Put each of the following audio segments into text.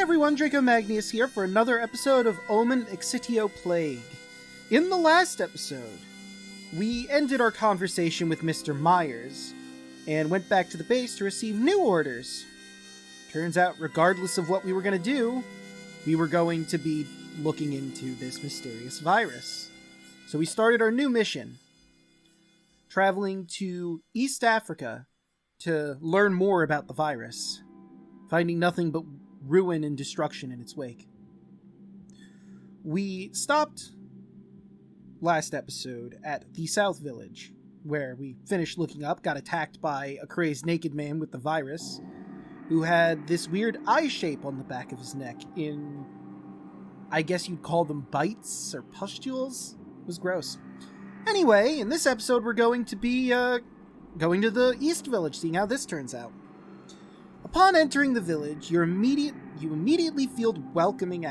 everyone, Draco Magnius here for another episode of Omen Exitio Plague. In the last episode, we ended our conversation with Mr. Myers, and went back to the base to receive new orders. Turns out, regardless of what we were going to do, we were going to be looking into this mysterious virus. So we started our new mission, traveling to East Africa to learn more about the virus, finding nothing but ruin and destruction in its wake. We stopped last episode at the South Village, where we finished looking up, got attacked by a crazed naked man with the virus, who had this weird eye shape on the back of his neck in, I guess you'd call them bites or pustules. It was gross. Anyway, in this episode we're going to be going to the East Village, seeing how this turns out. Upon entering the village, you immediately feel welcoming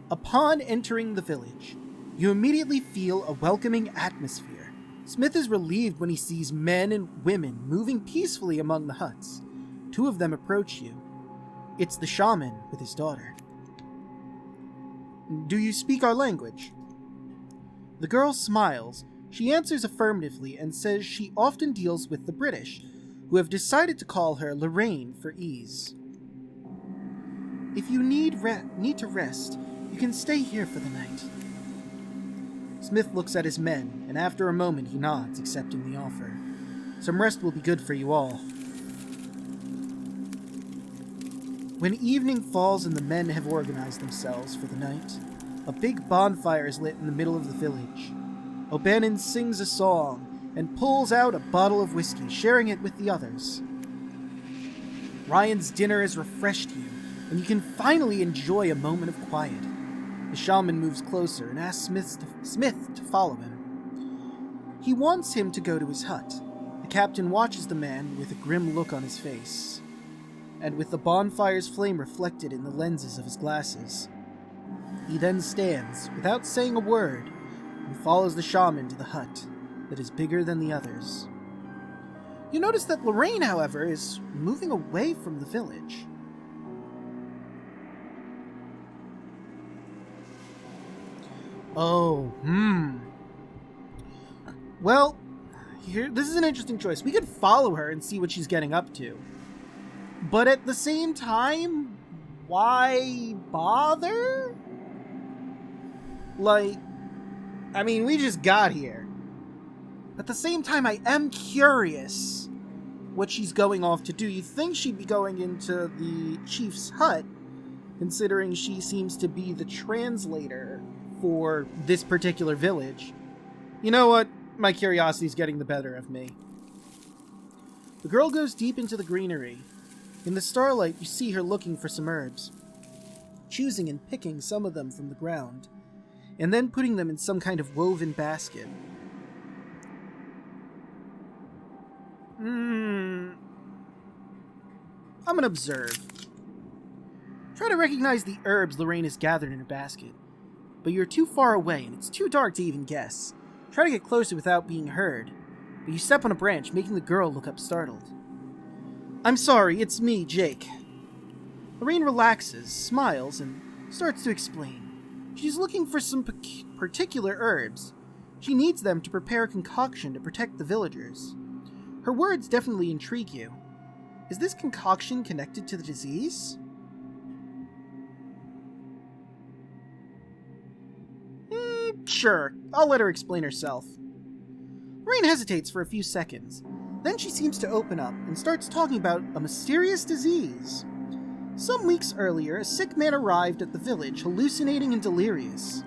Upon entering the village, you immediately feel a welcoming atmosphere. Smith is relieved when he sees men and women moving peacefully among the huts. Two of them approach you. It's the shaman with his daughter. Do you speak our language? The girl smiles. She answers affirmatively and says she often deals with the British, who have decided to call her Lorraine for ease. If you need to rest, you can stay here for the night. Smith looks at his men, and after a moment he nods, accepting the offer. Some rest will be good for you all. When evening falls and the men have organized themselves for the night, a big bonfire is lit in the middle of the village. O'Bannon sings a song and pulls out a bottle of whiskey, sharing it with the others. Ryan's dinner has refreshed you, and you can finally enjoy a moment of quiet. The shaman moves closer and asks Smith to follow him. He wants him to go to his hut. The captain watches the man with a grim look on his face, and with the bonfire's flame reflected in the lenses of his glasses. He then stands, without saying a word, and follows the shaman to the hut that is bigger than the others. You notice that Lorraine, however, is moving away from the village. Well, this is an interesting choice. We could follow her and see what she's getting up to. But at the same time, why bother? We just got here. At the same time, I am curious what she's going off to do. You'd think she'd be going into the chief's hut, considering she seems to be the translator for this particular village. You know what? My curiosity's getting the better of me. The girl goes deep into the greenery. In the starlight, you see her looking for some herbs, choosing and picking some of them from the ground, and then putting them in some kind of woven basket. I'm gonna observe. Try to recognize the herbs Lorraine has gathered in her basket, but you're too far away and it's too dark to even guess. Try to get closer without being heard, but you step on a branch, making the girl look up startled. I'm sorry, it's me, Jake. Lorraine relaxes, smiles, and starts to explain. She's looking for some particular herbs. She needs them to prepare a concoction to protect the villagers. Her words definitely intrigue you. Is this concoction connected to the disease? Sure, I'll let her explain herself. Lorraine hesitates for a few seconds. Then she seems to open up and starts talking about a mysterious disease. Some weeks earlier, a sick man arrived at the village, hallucinating and delirious.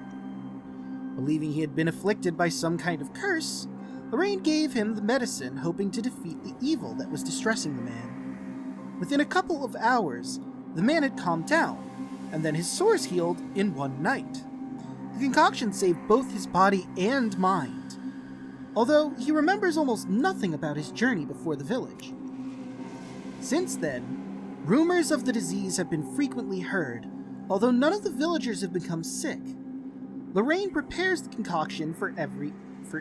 Believing he had been afflicted by some kind of curse, Lorraine gave him the medicine, hoping to defeat the evil that was distressing the man. Within a couple of hours, the man had calmed down, and then his sores healed in one night. The concoction saved both his body and mind, although he remembers almost nothing about his journey before the village. Since then, rumors of the disease have been frequently heard, although none of the villagers have become sick. Lorraine prepares the concoction for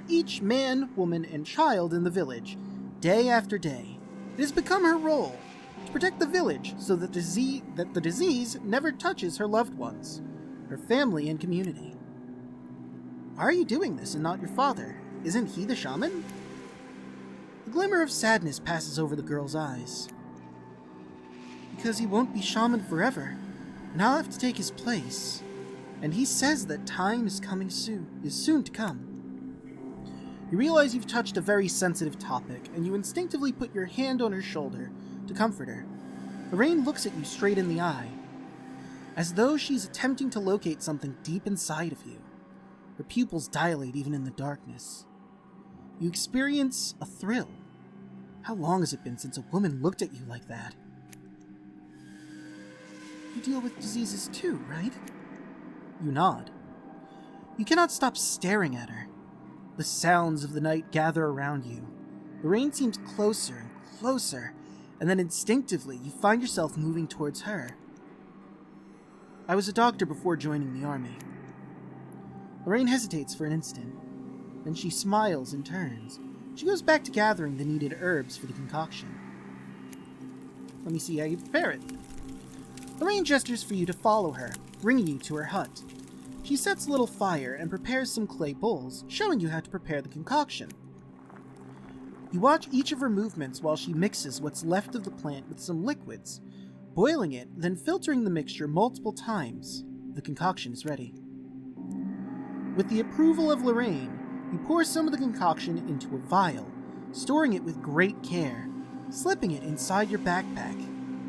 each man, woman, and child in the village, day after day. It has become her role, To protect the village so that the disease never touches her loved ones, her family and community. Why are you doing this and not your father? Isn't he the shaman? A glimmer of sadness passes over the girl's eyes. Because he won't be shaman forever, and I'll have to take his place. And he says that time is soon to come. You realize you've touched a very sensitive topic, and you instinctively put your hand on her shoulder to comfort her. Lorraine looks at you straight in the eye, as though she's attempting to locate something deep inside of you. Her pupils dilate even in the darkness. You experience a thrill. How long has it been since a woman looked at you like that? You deal with diseases too, right? You nod. You cannot stop staring at her. The sounds of the night gather around you. The rain seems closer and closer, and then instinctively you find yourself moving towards her. I was a doctor before joining the army. Lorraine hesitates for an instant. Then she smiles and turns. She goes back to gathering the needed herbs for the concoction. Let me see how you prepare it. Lorraine gestures for you to follow her, bringing you to her hut. She sets a little fire and prepares some clay bowls, showing you how to prepare the concoction. You watch each of her movements while she mixes what's left of the plant with some liquids, boiling it, then filtering the mixture multiple times. The concoction is ready. With the approval of Lorraine, you pour some of the concoction into a vial, storing it with great care, slipping it inside your backpack,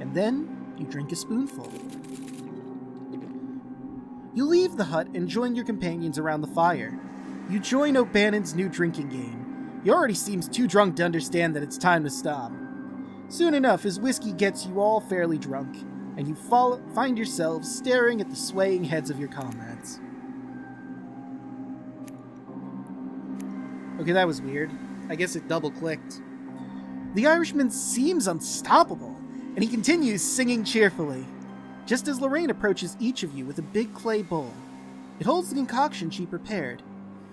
and then you drink a spoonful. You leave the hut and join your companions around the fire. You join O'Bannon's new drinking game. He already seems too drunk to understand that it's time to stop. Soon enough, his whiskey gets you all fairly drunk, and you find yourselves staring at the swaying heads of your comrades. Okay, that was weird. I guess it double-clicked. The Irishman seems unstoppable, and he continues singing cheerfully. Just as Lorraine approaches each of you with a big clay bowl, it holds the concoction she prepared,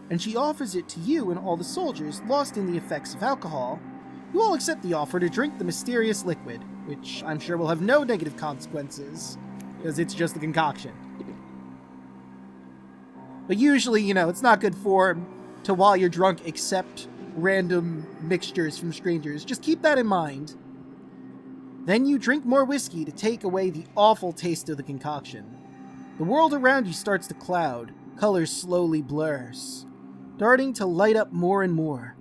and she offers it to you and all the soldiers lost in the effects of alcohol. You all accept the offer to drink the mysterious liquid, which I'm sure will have no negative consequences, because it's just the concoction. But usually, it's not good form to, while you're drunk, accept random mixtures from strangers. Just keep that in mind. Then you drink more whiskey to take away the awful taste of the concoction. The world around you starts to cloud, colors slowly blur, starting to light up more and more,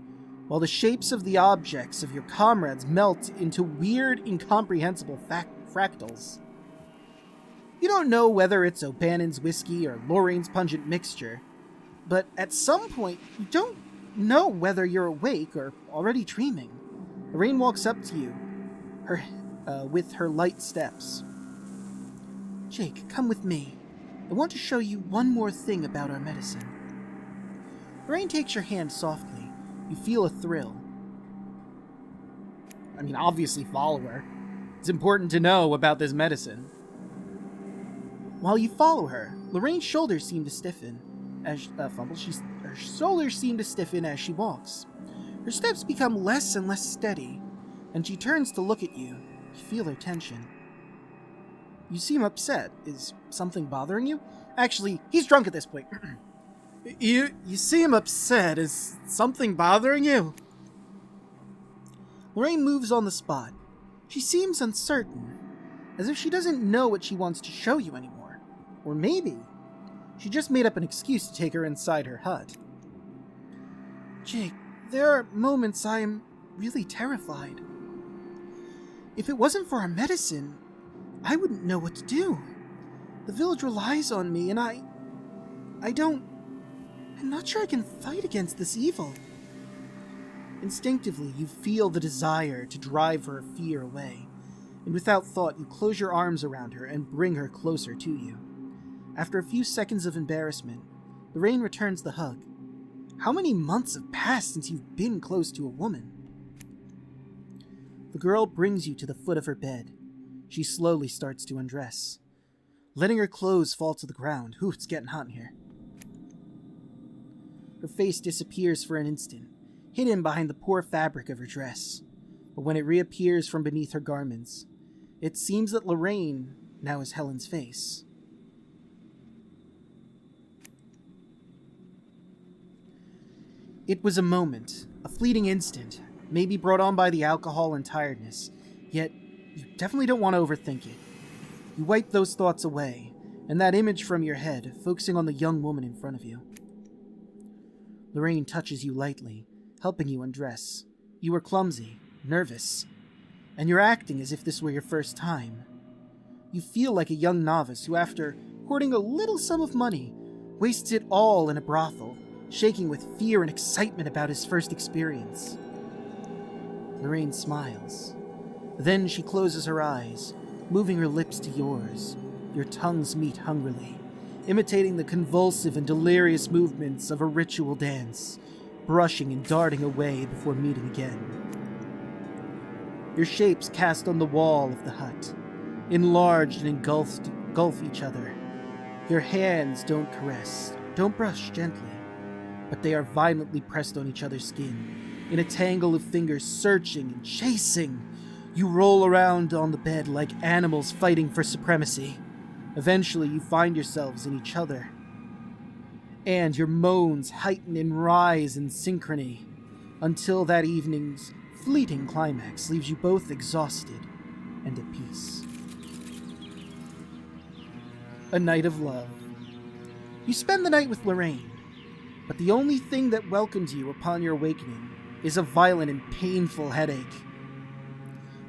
while the shapes of the objects of your comrades melt into weird, incomprehensible fractals. You don't know whether it's O'Bannon's whiskey or Lorraine's pungent mixture, but at some point you don't know whether you're awake or already dreaming. Lorraine walks up to you, with her light steps. Jake, come with me. I want to show you one more thing about our medicine. Lorraine takes your hand softly. You feel a thrill. Obviously follow her. It's important to know about this medicine. While you follow her, Lorraine's shoulders seem to stiffen. Her shoulders seem to stiffen as she walks. Her steps become less and less steady, and she turns to look at you. You feel her tension. You seem upset. Is something bothering you? Actually, he's drunk at this point. You seem upset. Is something bothering you? Lorraine moves on the spot. She seems uncertain, as if she doesn't know what she wants to show you anymore. Or maybe she just made up an excuse to take her inside her hut. Jake, there are moments I am really terrified. If it wasn't for our medicine, I wouldn't know what to do. The village relies on me, and I'm not sure I can fight against this evil. Instinctively, you feel the desire to drive her fear away, and without thought, you close your arms around her and bring her closer to you. After a few seconds of embarrassment, Lorraine returns the hug. How many months have passed since you've been close to a woman? The girl brings you to the foot of her bed. She slowly starts to undress, letting her clothes fall to the ground. Ooh, it's getting hot in here. Her face disappears for an instant, hidden behind the poor fabric of her dress. But when it reappears from beneath her garments, It seems that Lorraine now is Helen's face. It was a moment, a fleeting instant, maybe brought on by the alcohol and tiredness, yet you definitely don't want to overthink it. You wipe those thoughts away, and that image from your head, focusing on the young woman in front of you. Lorraine touches you lightly, helping you undress. You are clumsy, nervous, and you're acting as if this were your first time. You feel like a young novice who, after hoarding a little sum of money, wastes it all in a brothel, shaking with fear and excitement about his first experience. Lorraine smiles. Then she closes her eyes, moving her lips to yours. Your tongues meet hungrily, imitating the convulsive and delirious movements of a ritual dance, brushing and darting away before meeting again. Your shapes cast on the wall of the hut, enlarged and engulf each other. Your hands don't caress, don't brush gently, but they are violently pressed on each other's skin, in a tangle of fingers searching and chasing. You roll around on the bed like animals fighting for supremacy. Eventually, you find yourselves in each other, and your moans heighten and rise in synchrony, until that evening's fleeting climax leaves you both exhausted and at peace. A night of love. You spend the night with Lorraine, but the only thing that welcomes you upon your awakening is a violent and painful headache.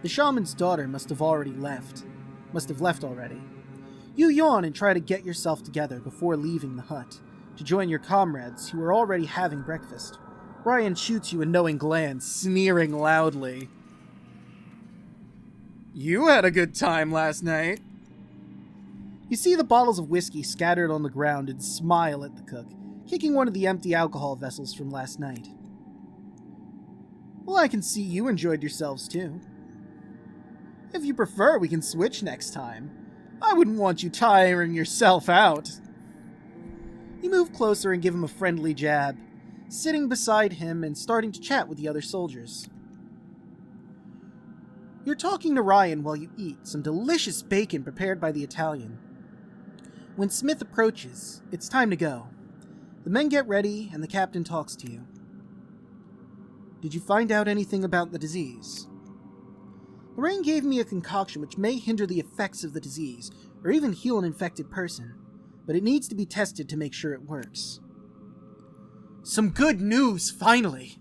The shaman's daughter must have left already. You yawn and try to get yourself together before leaving the hut, to join your comrades who are already having breakfast. Ryan shoots you a knowing glance, sneering loudly. "You had a good time last night." You see the bottles of whiskey scattered on the ground and smile at the cook, kicking one of the empty alcohol vessels from last night. "Well, I can see you enjoyed yourselves too. If you prefer, we can switch next time. I wouldn't want you tiring yourself out." You move closer and give him a friendly jab, sitting beside him and starting to chat with the other soldiers. You're talking to Ryan while you eat some delicious bacon prepared by the Italian. When Smith approaches, it's time to go. The men get ready and the captain talks to you. "Did you find out anything about the disease?" "Lorraine gave me a concoction which may hinder the effects of the disease, or even heal an infected person, but it needs to be tested to make sure it works." "Some good news, finally!"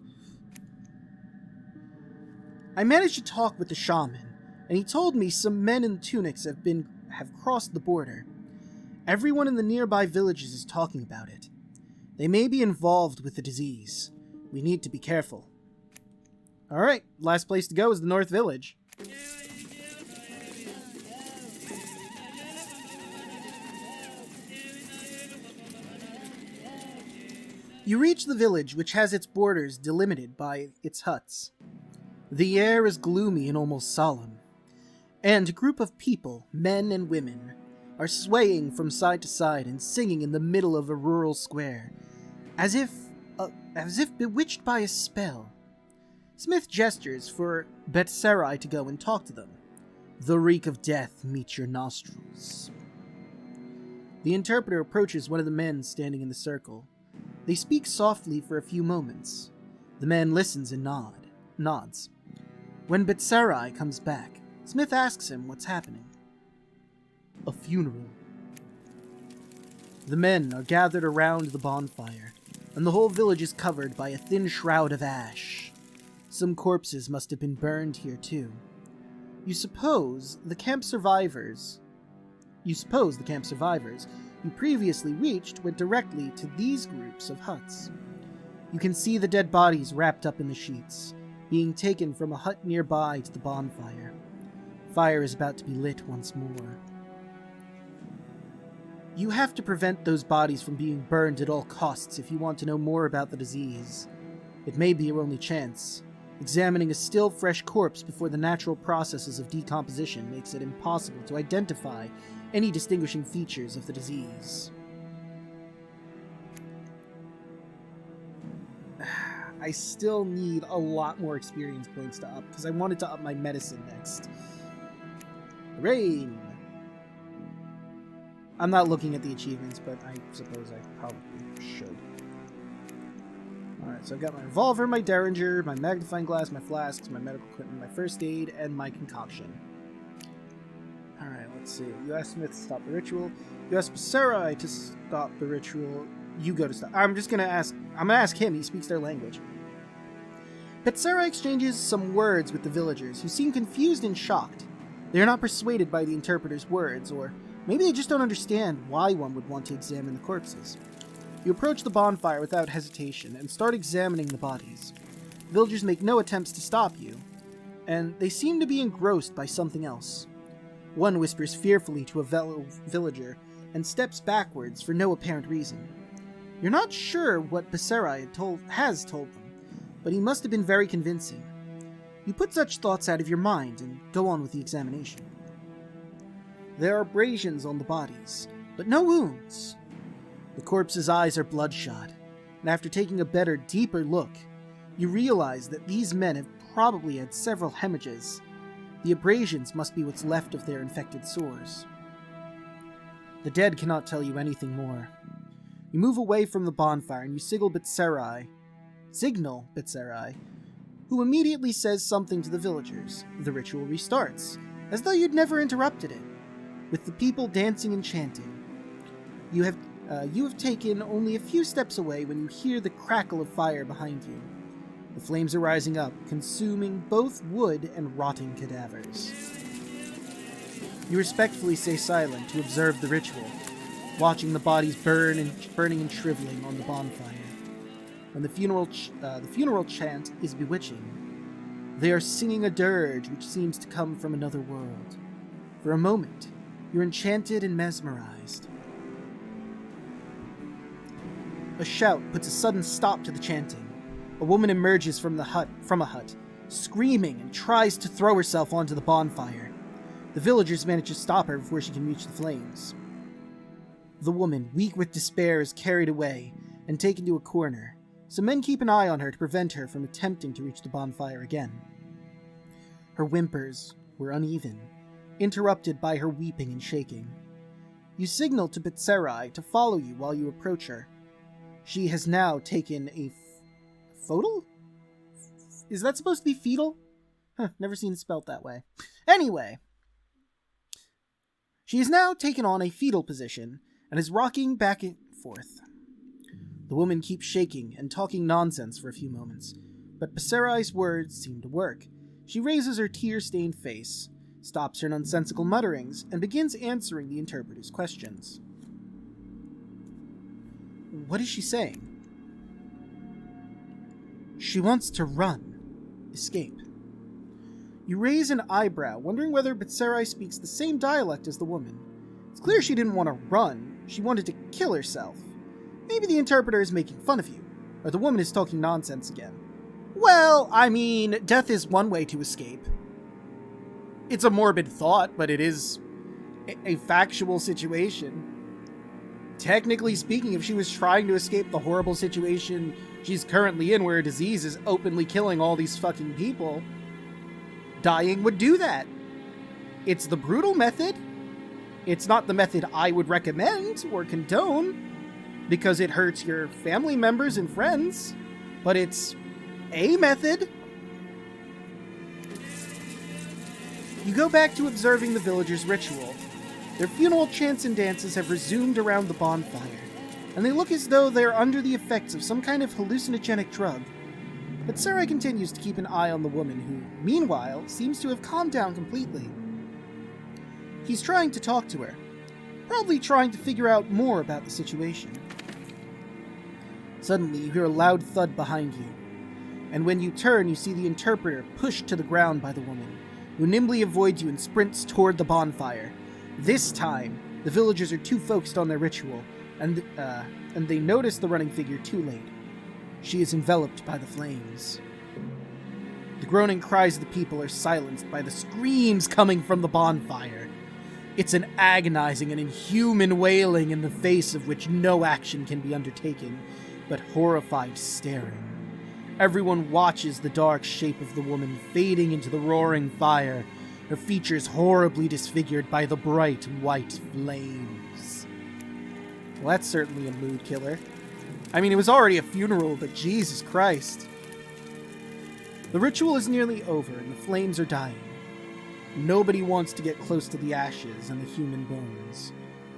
"I managed to talk with the shaman, and he told me some men in tunics have crossed the border. Everyone in the nearby villages is talking about it. They may be involved with the disease. We need to be careful." "Alright, last place to go is the North Village." You reach the village, which has its borders delimited by its huts. The air is gloomy and almost solemn, and a group of people, men and women, are swaying from side to side and singing in the middle of a rural square, as if bewitched by a spell. Smith gestures for Betsarai to go and talk to them. The reek of death meets your nostrils. The interpreter approaches one of the men standing in the circle. They speak softly for a few moments. The man listens and nods. When Betsarai comes back, Smith asks him what's happening. "A funeral." The men are gathered around the bonfire, and the whole village is covered by a thin shroud of ash. Some corpses must have been burned here too. You suppose the camp survivors you previously reached went directly to these groups of huts. You can see the dead bodies wrapped up in the sheets, being taken from a hut nearby to the bonfire. Fire is about to be lit once more. You have to prevent those bodies from being burned at all costs if you want to know more about the disease. It may be your only chance. Examining a still fresh corpse before the natural processes of decomposition makes it impossible to identify any distinguishing features of the disease. I still need a lot more experience points to up, because I wanted to up my medicine next. Rain! I'm not looking at the achievements, but I suppose I probably should. Alright, so I've got my revolver, my derringer, my magnifying glass, my flasks, my medical equipment, my first aid, and my concoction. Alright, let's see. You asked Smith to stop the ritual. You asked Sarai to stop the ritual. You go to stop. I'm gonna ask him. He speaks their language. Sarai exchanges some words with the villagers, who seem confused and shocked. They are not persuaded by the interpreter's words, or maybe they just don't understand why one would want to examine the corpses. You approach the bonfire without hesitation and start examining the bodies. The villagers make no attempts to stop you, and they seem to be engrossed by something else. One whispers fearfully to a fellow villager and steps backwards for no apparent reason. You're not sure what Sarai has told them, but he must have been very convincing. You put such thoughts out of your mind and go on with the examination. There are abrasions on the bodies, but no wounds. The corpse's eyes are bloodshot, and after taking a better, deeper look, you realize that these men have probably had several hemorrhages. The abrasions must be what's left of their infected sores. The dead cannot tell you anything more. You move away from the bonfire and you signal Bitsarai, who immediately says something to the villagers. The ritual restarts, as though you'd never interrupted it, with the people dancing and chanting. You have taken only a few steps away when you hear the crackle of fire behind you. The flames are rising up, consuming both wood and rotting cadavers. You respectfully stay silent to observe the ritual, watching the bodies burning and shriveling on the bonfire. And the funeral chant is bewitching. They are singing a dirge which seems to come from another world. For a moment, you're enchanted and mesmerized. A shout puts a sudden stop to the chanting. A woman emerges from a hut, screaming, and tries to throw herself onto the bonfire. The villagers manage to stop her before she can reach the flames. The woman, weak with despair, is carried away and taken to a corner. Some men keep an eye on her to prevent her from attempting to reach the bonfire again. Her whimpers were uneven, interrupted by her weeping and shaking. You signal to Bitsarai to follow you while you approach her. She has now taken a foetal? Is that supposed to be fetal? Never seen it spelt that way. Anyway, she has now taken on a fetal position and is rocking back and forth. The woman keeps shaking and talking nonsense for a few moments, but Basarai's words seem to work. She raises her tear-stained face, stops her nonsensical mutterings, and begins answering the interpreter's questions. What is she saying? She wants to run. Escape. You raise an eyebrow, wondering whether Bitsarai speaks the same dialect as the woman. It's clear she didn't want to run. She wanted to kill herself. Maybe the interpreter is making fun of you, or the woman is talking nonsense again. Well, I mean, death is one way to escape. It's a morbid thought, but it is a factual situation. Technically speaking, if she was trying to escape the horrible situation she's currently in, where a disease is openly killing all these fucking people, dying would do that. It's the brutal method. It's not the method I would recommend or condone, because it hurts your family members and friends, but it's a method. You go back to observing the villagers' ritual. Their funeral chants and dances have resumed around the bonfire, and they look as though they're under the effects of some kind of hallucinogenic drug. But Sarai continues to keep an eye on the woman, who, meanwhile, seems to have calmed down completely. He's trying to talk to her, probably trying to figure out more about the situation. Suddenly, you hear a loud thud behind you, and when you turn, you see the interpreter pushed to the ground by the woman, who nimbly avoids you and sprints toward the bonfire. This time, the villagers are too focused on their ritual, and they notice the running figure too late. She is enveloped by the flames. The groaning cries of the people are silenced by the screams coming from the bonfire. It's an agonizing and inhuman wailing in the face of which no action can be undertaken, but horrified staring. Everyone watches the dark shape of the woman fading into the roaring fire, her features horribly disfigured by the bright white flames. Well, that's certainly a mood killer. I mean, it was already a funeral, but Jesus Christ. The ritual is nearly over and the flames are dying. Nobody wants to get close to the ashes and the human bones,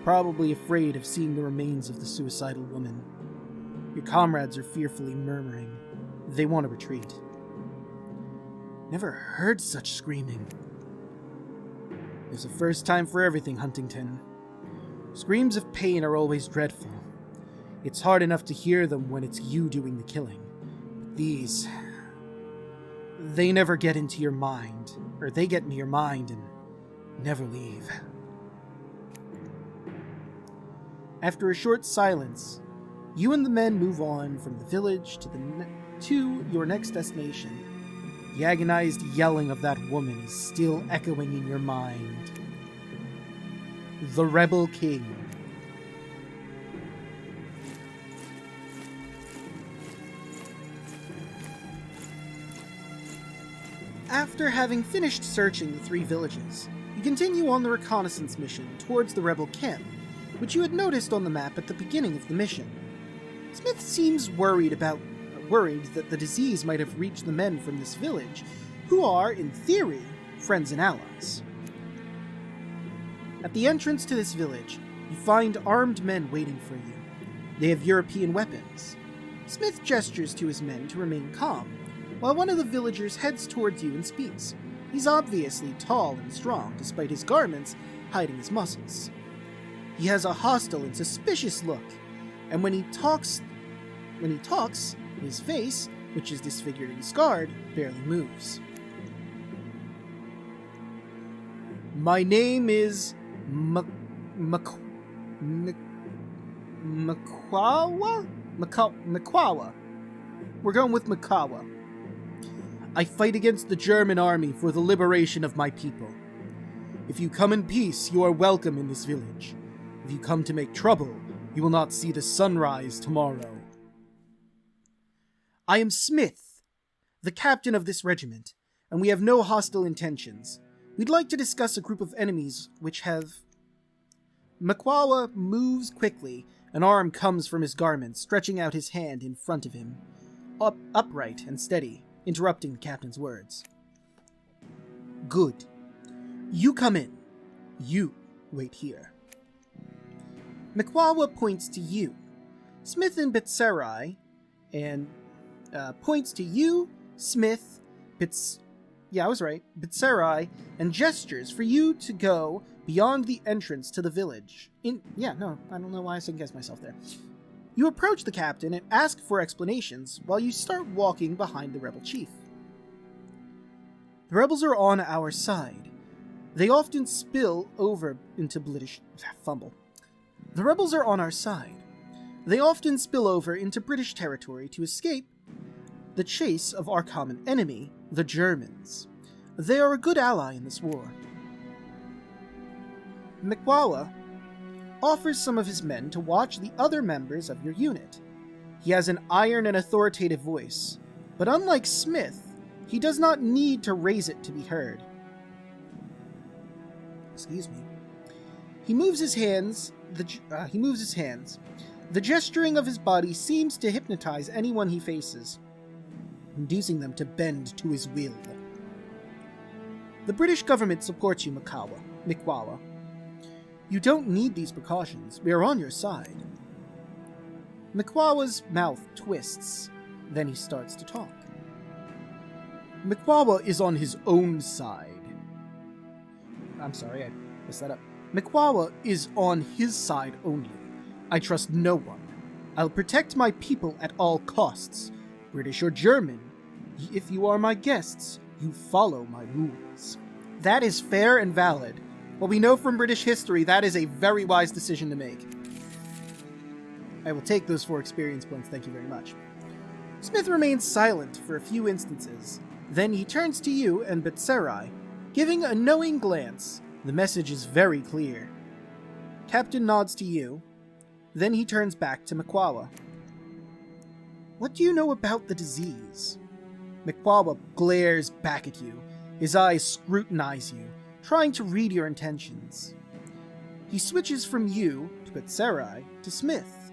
probably afraid of seeing the remains of the suicidal woman. Your comrades are fearfully murmuring. They want to retreat. Never heard such screaming. There's a first time for everything, Huntington. Screams of pain are always dreadful. It's hard enough to hear them when it's you doing the killing. But these... they never get into your mind. Or they get into your mind and never leave. After a short silence, you and the men move on from the village to your next destination. The agonized yelling of that woman is still echoing in your mind. The Rebel King. After having finished searching the 3 villages, you continue on the reconnaissance mission towards the rebel camp, which you had noticed on the map at the beginning of the mission. Smith seems worried that the disease might have reached the men from this village, who are, in theory, friends and allies. At the entrance to this village, you find armed men waiting for you. They have European weapons. Smith gestures to his men to remain calm, while one of the villagers heads towards you and speaks. He's obviously tall and strong, despite his garments hiding his muscles. He has a hostile and suspicious look, and when he talks, his face, which is disfigured and scarred, barely moves. My name is Makawa? We're going with Makawa. I fight against the German army for the liberation of my people. If you come in peace, you are welcome in this village. If you come to make trouble, you will not see the sunrise tomorrow. I am Smith, the captain of this regiment, and we have no hostile intentions. We'd like to discuss a group of enemies which have... Makawa moves quickly. An arm comes from his garment, stretching out his hand in front of him, upright and steady, interrupting the captain's words. Good. You come in. You wait here. Makawa points to you. Smith and Bitserai, and points to you, Smith, Bitserai, and gestures for you to go beyond the entrance to the village. I don't know why I second-guessed myself there. You approach the captain and ask for explanations while you start walking behind the rebel chief. The rebels are on our side. They often spill over into British... The rebels are on our side. They often spill over into British territory to escape the chase of our common enemy, the Germans. They are a good ally in this war. Makawa offers some of his men to watch the other members of your unit. He has an iron and authoritative voice, but unlike Smith, he does not need to raise it to be heard. Excuse me. He moves his hands. The gesturing of his body seems to hypnotize anyone he faces, inducing them to bend to his will. The British government supports you, Makawa. You don't need these precautions. We are on your side. Makawa's mouth twists. Then he starts to talk. Makawa is on his own side. I'm sorry, I messed that up. Makawa is on his side only. I trust no one. I'll protect my people at all costs. British or German. If you are my guests, you follow my rules. That is fair and valid. What we know from British history, that is a very wise decision to make. I will take those 4 experience points, thank you very much. Smith remains silent for a few instances. Then he turns to you and Bitserai, giving a knowing glance. The message is very clear. Captain nods to you. Then he turns back to Makawa. What do you know about the disease? Makawa glares back at you. His eyes scrutinize you. trying to read your intentions. He switches from you, to Betserai, to Smith,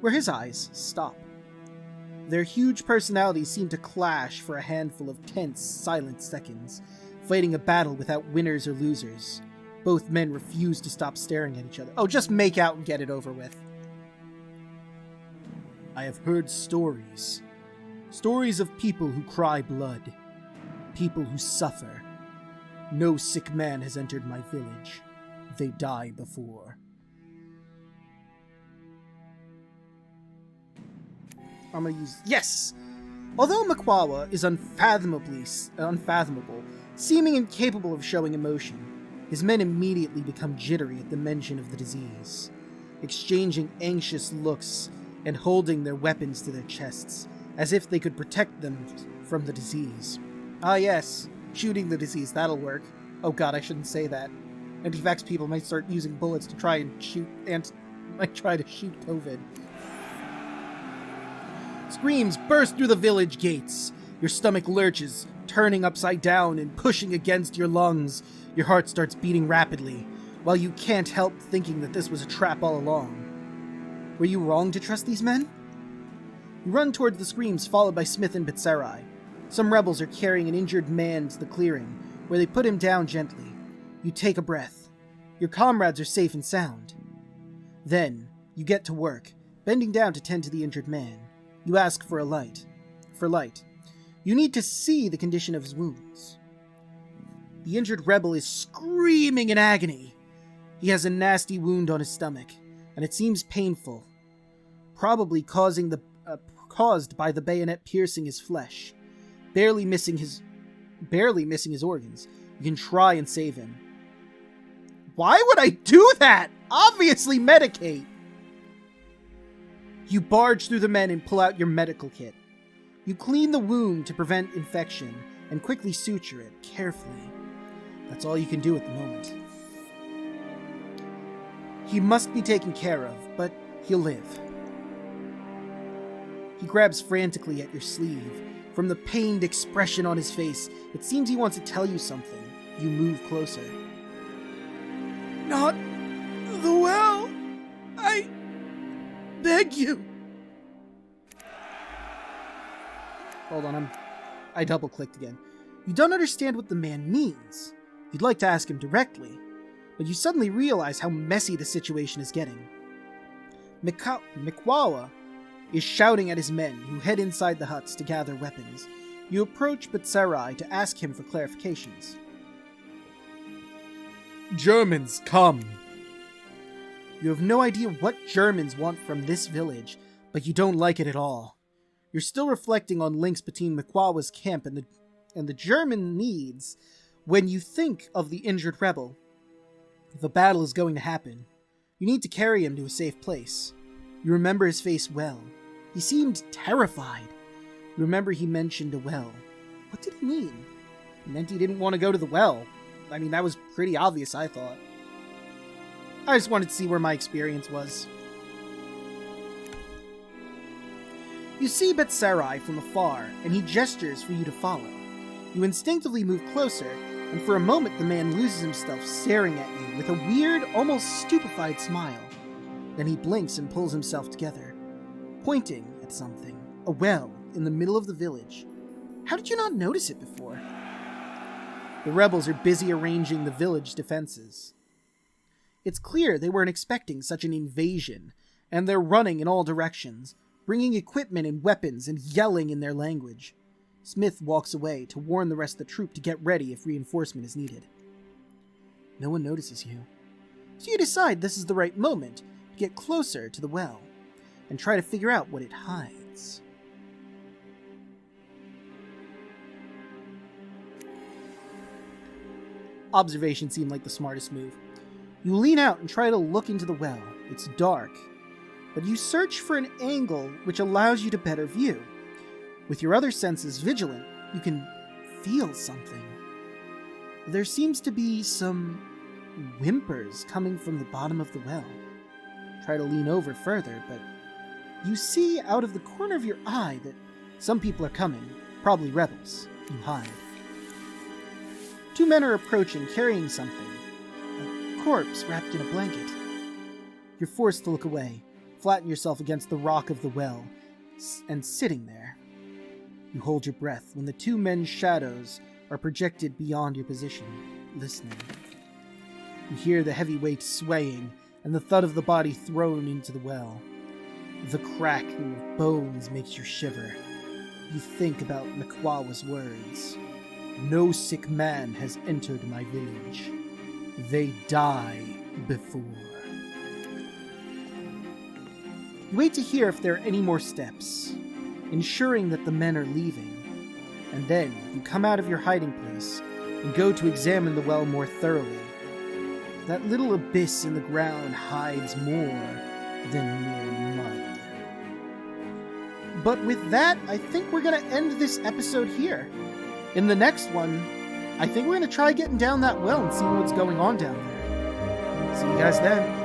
where his eyes stop. Their huge personalities seem to clash for a handful of tense, silent seconds, fighting a battle without winners or losers. Both men refuse to stop staring at each other. Oh, just make out and get it over with. I have heard stories. Stories of people who cry blood. People who suffer. No sick man has entered my village. They die before. I'm gonna use... Yes! Although Makwawa is unfathomable, seeming incapable of showing emotion, his men immediately become jittery at the mention of the disease, exchanging anxious looks and holding their weapons to their chests, as if they could protect them from the disease. Ah yes, shooting the disease, that'll work. Oh god, I shouldn't say that. Anti-vax people might start using bullets to try to shoot COVID. Screams burst through the village gates. Your stomach lurches, turning upside down and pushing against your lungs. Your heart starts beating rapidly, while you can't help thinking that this was a trap all along. Were you wrong to trust these men? You run towards the screams, followed by Smith and Betserai. Some rebels are carrying an injured man to the clearing, where they put him down gently. You take a breath. Your comrades are safe and sound. Then, you get to work, bending down to tend to the injured man. You ask for light. You need to see the condition of his wounds. The injured rebel is screaming in agony. He has a nasty wound on his stomach, and it seems painful, probably caused by the bayonet piercing his flesh, barely missing his organs. You can try and save him. Why would I do that? Obviously medicate. You barge through the men and pull out your medical kit. You clean the wound to prevent infection and quickly suture it carefully. That's all you can do at the moment. He must be taken care of, but he'll live. He grabs frantically at your sleeve. From the pained expression on his face, it seems he wants to tell you something. You move closer. Not the well. I beg you. Hold on, I double-clicked again. You don't understand what the man means. You'd like to ask him directly, but you suddenly realize how messy the situation is getting. Makwawa is shouting at his men, who head inside the huts to gather weapons. You approach Betserai to ask him for clarifications. Germans, come! You have no idea what Germans want from this village, but you don't like it at all. You're still reflecting on links between Makwawa's camp and the German needs when you think of the injured rebel. If a battle is going to happen, you need to carry him to a safe place. You remember his face well. He seemed terrified. You remember he mentioned a well. What did he mean? It meant he didn't want to go to the well. I mean, that was pretty obvious, I thought. I just wanted to see where my experience was. You see Betserai from afar, and he gestures for you to follow. You instinctively move closer, and for a moment the man loses himself staring at you with a weird, almost stupefied smile. Then he blinks and pulls himself together, pointing at something. A well in the middle of the village. How did you not notice it before? The rebels are busy arranging the village defenses. It's clear they weren't expecting such an invasion, and they're running in all directions, bringing equipment and weapons and yelling in their language. Smith walks away to warn the rest of the troop to get ready if reinforcement is needed. No one notices you, so you decide this is the right moment to get closer to the well and try to figure out what it hides. Observation seemed like the smartest move. You lean out and try to look into the well. It's dark, but you search for an angle which allows you to better view. With your other senses vigilant, you can feel something. There seems to be some whimpers coming from the bottom of the well. Try to lean over further, but you see out of the corner of your eye that some people are coming, probably rebels. You hide. 2 men are approaching, carrying something. A corpse wrapped in a blanket. You're forced to look away, flatten yourself against the rock of the well, and sitting there. You hold your breath when the 2 men's shadows are projected beyond your position, listening. You hear the heavy weight swaying and the thud of the body thrown into the well. The cracking of bones makes you shiver. You think about Makwawa's words. No sick man has entered my village. They die before. You wait to hear if there are any more steps, ensuring that the men are leaving. And then you come out of your hiding place and go to examine the well more thoroughly. That little abyss in the ground hides more than mere mud. But with that, I think we're going to end this episode here. In the next one, I think we're going to try getting down that well and see what's going on down there. See you guys then.